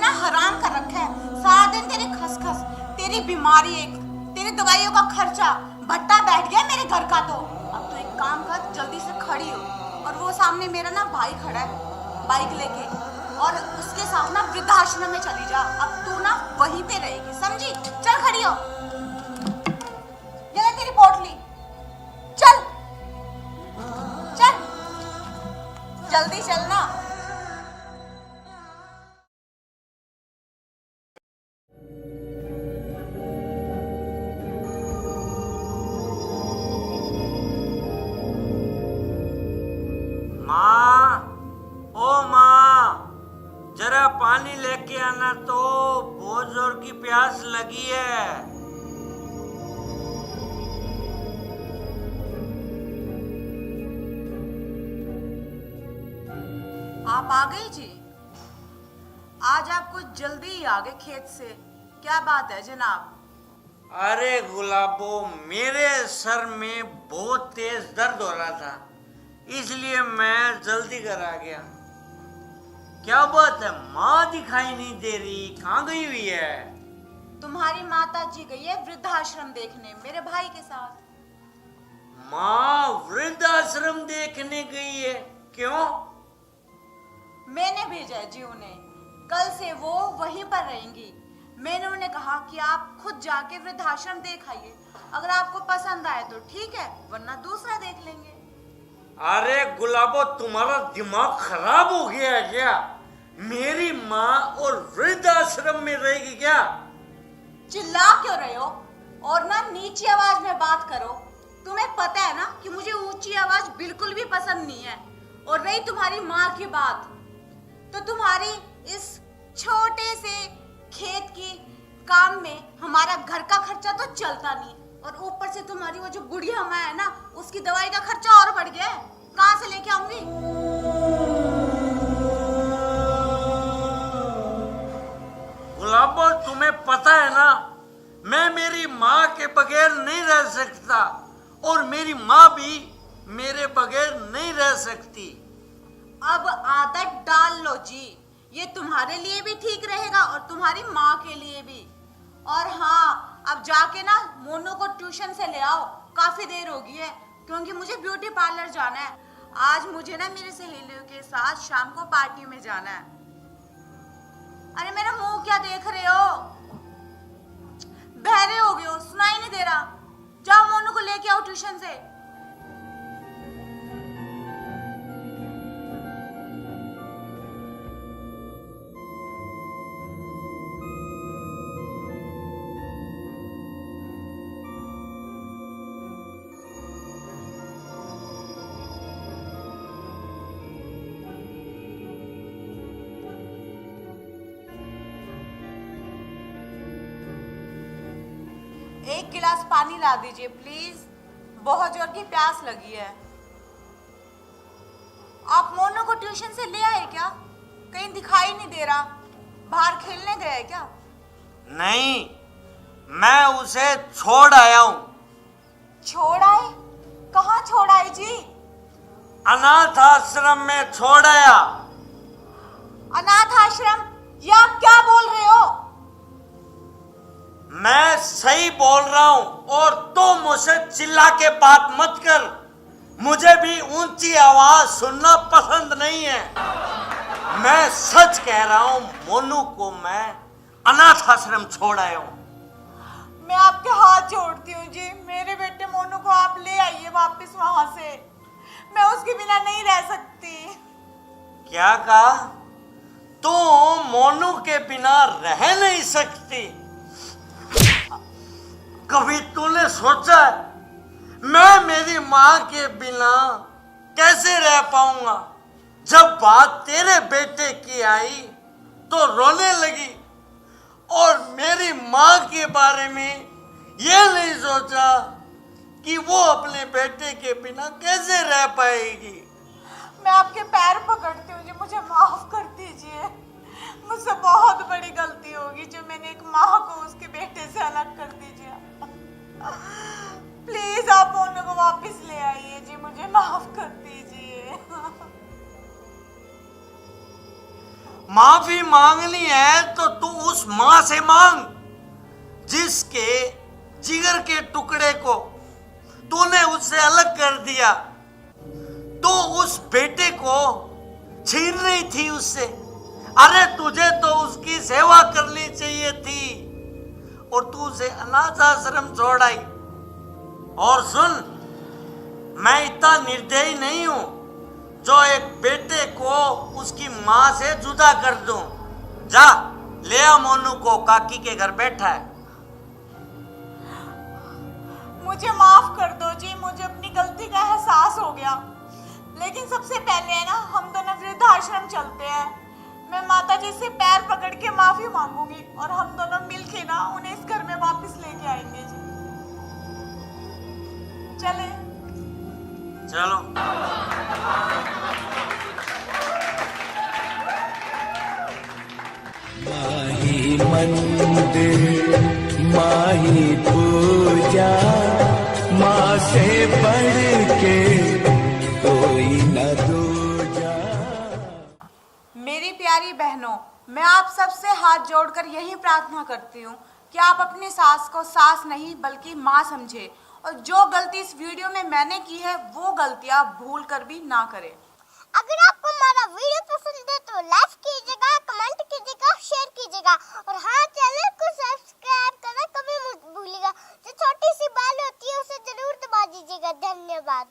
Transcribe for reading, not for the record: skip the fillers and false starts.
ना हराम कर रखा है। सारा दिन तेरी खसखस, तेरी बीमारी, एक तेरी दवाइयों का खर्चा, भट्टा बैठ गया मेरे घर का। तो अब तो एक काम कर, जल्दी से खड़ी हो। और वो सामने मेरा ना भाई खड़ा है बाइक लेके, और उसके साथ ना वृद्धाश्रम में चली जा। अब तू ना वहीं पे रहेगी, समझी? चल खड़ी हो, ये ले तेरी पोटली, चल चल जल्दी चलना। माँ, ओ माँ, जरा पानी लेके आना, तो बहुत जोर की प्यास लगी है। आप आ गए जी? आज आप कुछ जल्दी ही आ गए खेत से, क्या बात है जनाब? अरे गुलाबो, मेरे सर में बहुत तेज दर्द हो रहा था, इसलिए मैं जल्दी घर आ गया। क्या बात है, माँ दिखाई नहीं दे रही, कहाँ गई हुई है? तुम्हारी माता जी गई है वृद्धाश्रम देखने मेरे भाई के साथ। माँ वृद्धाश्रम देखने गई है? क्यों? मैंने भेजा है जी उन्हें, कल से वो वहीं पर रहेंगी। मैंने उन्हें कहा कि आप खुद जाके वृद्धाश्रम देख आइए, अगर आपको पसंद आए तो ठीक है, वरना दूसरा देख लेंगे। अरे गुलाबो, तुम्हारा दिमाग खराब हो गया है क्या? मेरी माँ और वृद्धाश्रम में रहेगी क्या? चिल्ला क्यों रहे हो? और ना नीची आवाज में बात करो। तुम्हें पता है ना कि मुझे ऊंची आवाज बिल्कुल भी पसंद नहीं है। और रही तुम्हारी माँ की बात, तो तुम्हारी इस छोटे से खेत की काम में हमारा घर का खर्चा तो चलता नहीं, और ऊपर से तुम्हारी वो जो बुढ़िया माँ है ना, उसकी दवाई का खर्चा और बढ़ गया है। कहाँ से लेके आऊंगी? गुलाबो, तुम्हें पता है ना, मैं मेरी माँ के बगैर नहीं रह सकता, और मेरी माँ भी मेरे बगैर नहीं रह सकती। अब आदत डाल लो जी, ये तुम्हारे लिए भी ठीक रहेगा और तुम्हारी माँ के लिए भी। और हाँ, अब जाके ना मोनू को ट्यूशन से ले आओ, काफी देर हो गई है, क्योंकि मुझे ब्यूटी पार्लर जाना है। आज मुझे ना मेरी सहेलियों के साथ शाम को पार्टी में जाना है। अरे मेरा मुंह क्या देख रहे हो? बहरे हो गए हो, सुनाई नहीं दे रहा? जाओ मोनू को लेके आओ ट्यूशन से। एक गिलास पानी ला दीजिए प्लीज, बहुत जोर की प्यास लगी है। आप मोनू को ट्यूशन से ले आए क्या? कहीं दिखाई नहीं दे रहा, बाहर खेलने गए क्या? नहीं, मैं उसे छोड़ आया हूँ। छोड़ आए? कहाँ छोड़ आए जी? अनाथ आश्रम में छोड़ आया। अनाथ आश्रम? ये आप क्या बोल रहे हो? मैं सही बोल रहा हूँ, और तुम मुझसे चिल्ला के बात मत कर। मुझे भी ऊंची आवाज सुनना पसंद नहीं है। मैं सच कह रहा हूँ, मोनू को मैं अनाथ आश्रम छोड़ आया हूँ। मैं आपके हाथ जोड़ती हूँ जी, मेरे बेटे मोनू को आप ले आइए वापस वहां से। मैं उसके बिना नहीं रह सकती। क्या कहा? तुम मोनू के बिना रह नहीं सकती? कभी तूने सोचा है मैं मेरी माँ के बिना कैसे रह पाऊंगा? जब बात तेरे बेटे की आई तो रोने लगी, और मेरी माँ के बारे में ये नहीं सोचा कि वो अपने बेटे के बिना कैसे रह पाएगी। मैं आपके पैर पकड़ती हूँ जी, मुझे माफ कर दीजिए। मुझसे बहुत बड़ी गलती होगी जो मैंने एक माँ को उसके बेटे से अलग कर दीजिए। प्लीज आप मोनू को वापस ले आइए जी, मुझे माफ कर दीजिए। माफी मांगनी है तो तू उस मां से मांग जिसके जिगर के टुकड़े को तूने उससे अलग कर दिया। तो उस बेटे को छीन रही थी उससे। अरे तुझे तो उसकी सेवा करनी चाहिए थी और तू उसे अनाथ आश्रम छोड़ाई। और सुन, मैं इतना निर्दयी नहीं हूं जो एक बेटे को उसकी मां से जुदा कर दूं। जा ले आ मोनू को, काकी के घर बैठा है। मुझे माफ कर दो जी, मुझे अपनी गलती का एहसास हो गया। लेकिन सबसे पहले है ना, हम दोनों वृद्धाश्रम चलते हैं। मैं माता जी से पैर पकड़ के माफी मांगूंगी और हम दोनों मिलके ना उन्हें इस घर में वापस लेके आएंगे जी। चले चलो। माही मंदिर माही पूजा, माँ से बढ़ के कोई न दूजा। मेरी प्यारी बहनों, मैं आप सबसे हाथ जोड़कर यही प्रार्थना करती हूँ कि आप अपनी सास को सास नहीं बल्कि माँ समझे और जो गलती इस वीडियो में मैंने की है वो गलतियाँ भूल कर भी ना करें। अगर आपको हमारा वीडियो पसंद है तो लाइक कीजिएगा, कमेंट कीजिएगा, शेयर कीजिएगा और हाँ, चैनल को सब्सक्राइब करना कभी मत भूलिएगा। जो छोटी सी बेल होती है उसे जरूर दबा दीजिएगा। धन्यवाद।